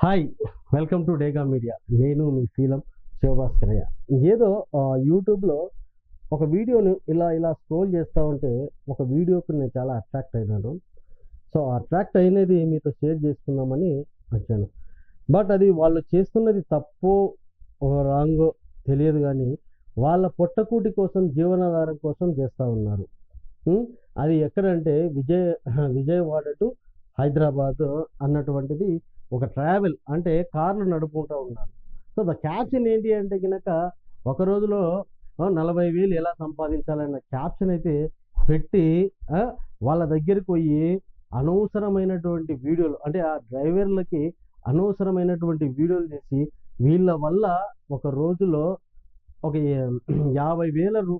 Hi, welcome to డేగా media. నేను మీ శీలం శివభాస్కరయ్య. ఏదో యూట్యూబ్లో ఒక వీడియోని ఇలా ఇలా స్క్రోల్ చేస్తూ ఉంటే ఒక వీడియోకి నేను చాలా అట్రాక్ట్ అయినాను. సో అట్రాక్ట్ అయినది మీతో షేర్ చేసుకుందామని వచ్చాను. బట్ అది వాళ్ళు చేస్తున్నది తప్పో రాంగో తెలియదు, కానీ వాళ్ళ పొట్టకూటి కోసం జీవనాధారం కోసం చేస్తూ ఉన్నారు. అది ఎక్కడంటే విజయవాడ టు హైదరాబాద్ అన్నటువంటిది ఒక ట్రావెల్, అంటే కార్లు నడుపుకుంటూ ఉన్నారు. సో ద క్యాప్షన్ ఏంటి అంటే కనుక ఒక రోజులో 40,000 ఎలా సంపాదించాలన్న క్యాప్షన్ అయితే పెట్టి వాళ్ళ దగ్గరికి పోయి అనవసరమైనటువంటి వీడియోలు, అంటే ఆ డ్రైవర్లకి అనవసరమైనటువంటి వీడియోలు చేసి వీళ్ళ వల్ల ఒక రోజులో ఒక 50,000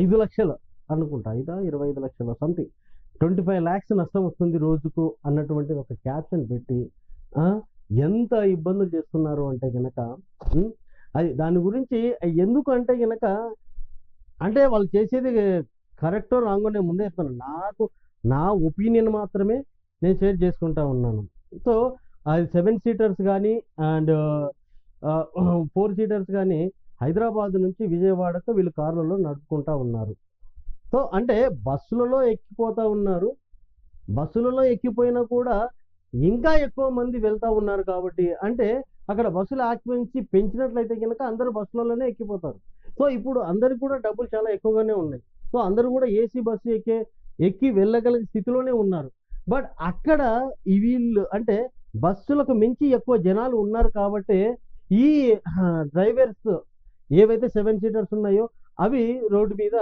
5 లక్షలు అనుకుంటా, 25 లక్షలు సంథింగ్ 25 lakhs నష్టం వస్తుంది రోజుకు అన్నటువంటి ఒక క్యాప్షన్ పెట్టి ఎంత ఇబ్బందులు చేస్తున్నారు అంటే కనుక అది దాని గురించి ఎందుకు అంటే కనుక, అంటే వాళ్ళు చేసేది కరెక్టో రాంగో నేను ముందే చెప్తాను. నా ఒపీనియన్ మాత్రమే నేను షేర్ చేసుకుంటా ఉన్నాను. సో అది 7 సీటర్స్ కానీ అండ్ 4 సీటర్స్ కానీ హైదరాబాద్ నుంచి విజయవాడకు వీళ్ళు కార్లలో నడుపుకుంటా ఉన్నారు. సో అంటే బస్సులలో ఎక్కిపోతూ ఉన్నారు. బస్సులలో ఎక్కిపోయినా కూడా ఇంకా ఎక్కువ మంది వెళ్తూ ఉన్నారు. కాబట్టి అంటే అక్కడ బస్సుల ఆక్యుపెన్సీ పెంచినట్లయితే కనుక అందరూ బస్సులలోనే ఎక్కిపోతారు. సో ఇప్పుడు అందరికి కూడా డబ్బులు చాలా ఎక్కువగానే ఉన్నాయి. సో అందరూ కూడా ఏసీ బస్సు ఎక్కి వెళ్ళగలిగే స్థితిలోనే ఉన్నారు. బట్ అక్కడ వీళ్ళు అంటే బస్సులకు మించి ఎక్కువ జనాలు ఉన్నారు కాబట్టి ఈ డ్రైవర్స్ ఏవైతే 7 సీటర్స్ ఉన్నాయో అవి రోడ్డు మీద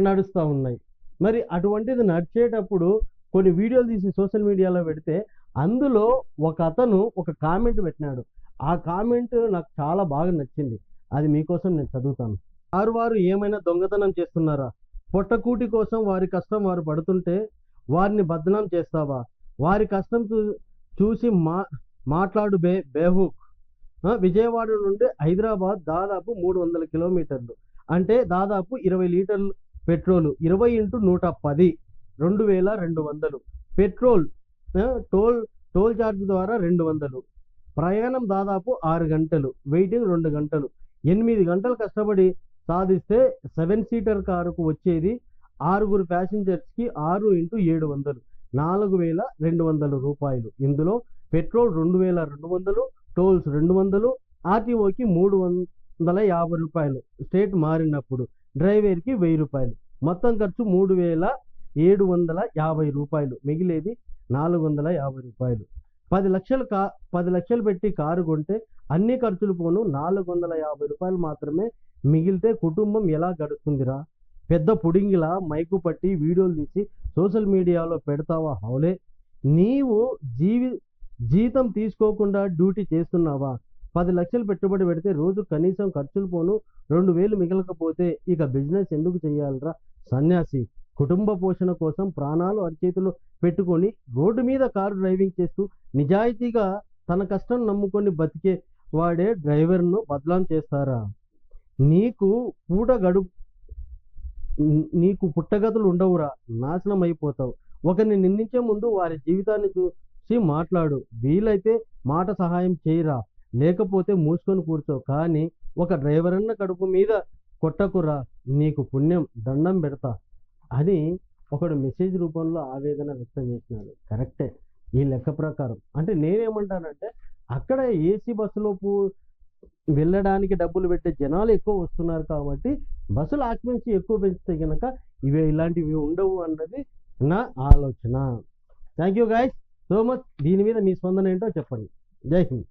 నడుస్తూ ఉన్నాయి. మరి అటువంటిది నడిచేటప్పుడు కొన్ని వీడియోలు తీసి సోషల్ మీడియాలో పెడితే అందులో ఒక అతను ఒక కామెంట్ పెట్టినాడు. ఆ కామెంట్ నాకు చాలా బాగా నచ్చింది. అది మీకోసం నేను చదువుతాను. వారు ఏమైనా దొంగతనం చేస్తున్నారా? పొట్టకూటి కోసం వారి కష్టం వారు పడుతుంటే వారిని బదనాం చేస్తావా? వారి కష్టం చూసి మాట్లాడు బేహూక్. విజయవాడ నుండి హైదరాబాద్ దాదాపు 300 కిలోమీటర్లు, అంటే దాదాపు 20 లీటర్లు పెట్రోలు, 20 × 110 2200 పెట్రోల్, టోల్ ఛార్జ్ ద్వారా 200, ప్రయాణం దాదాపు 6 గంటలు, వెయిటింగ్ 2 గంటలు, 8 గంటలు కష్టపడి సాధిస్తే 7 సీటర్ కారుకు వచ్చేది 6 ప్యాసింజర్స్కి 6 × 700 4,200 రూపాయలు. ఇందులో పెట్రోల్ 2,200, టోల్స్ 200, ఆర్టీఓకి 350 రూపాయలు, స్టేట్ మారినప్పుడు డ్రైవర్కి 1000 రూపాయలు, మొత్తం ఖర్చు 3,750 రూపాయలు, మిగిలేది 450 రూపాయలు. 10 లక్షలు పెట్టి కారు కొంటే అన్ని ఖర్చులు పోను 450 రూపాయలు మాత్రమే మిగిలితే కుటుంబం ఎలా గడుస్తుందిరా? పెద్ద పుడింగిలా మైకు పట్టి వీడియోలు తీసి సోషల్ మీడియాలో పెడతావా? హౌలే, నీవు జీతం తీసుకోకుండా డ్యూటీ చేస్తున్నావా? 10 లక్షలు పెట్టుబడి పెడితే రోజు కనీసం ఖర్చులు పోను 2,000 మిగలకపోతే ఇక బిజినెస్ ఎందుకు చేయాలరా సన్యాసి? కుటుంబ పోషణ కోసం ప్రాణాలు అరచేతిలో పెట్టుకొని రోడ్డు మీద కారు డ్రైవింగ్ చేస్తూ నిజాయితీగా తన కష్టం నమ్ముకొని బతికే వాడే డ్రైవర్ను బదలాం చేస్తారా? నీకు పుట్టగతులు ఉండవురా, నాశనం అయిపోతావు. ఒకరిని నిందించే ముందు వారి జీవితాన్ని చూసి మాట్లాడు. వీలైతే మాట సహాయం చేయరా, లేకపోతే మూసుకొని కూర్చో. కానీ ఒక డ్రైవర్ అన్న కడుపు మీద కొట్టకురా, నీకు పుణ్యం దండం పెడతా అని ఒకడు మెసేజ్ రూపంలో ఆవేదన వ్యక్తం చేసినాడు. కరెక్టే ఈ లెక్క ప్రకారం. అంటే నేనేమంటానంటే అక్కడ ఏసీ బస్సులో వెళ్ళడానికి డబ్బులు పెట్టే జనాలు ఎక్కువ వస్తున్నారు కాబట్టి బస్సుల ఆక్యుపెన్సీ ఎక్కువ పెంచితే కనుక ఇలాంటివి ఉండవు అన్నది నా ఆలోచన. Thank you guys so much. దీని మీద మీ స్పందన ఏంటో చెప్పండి. జై హింద్.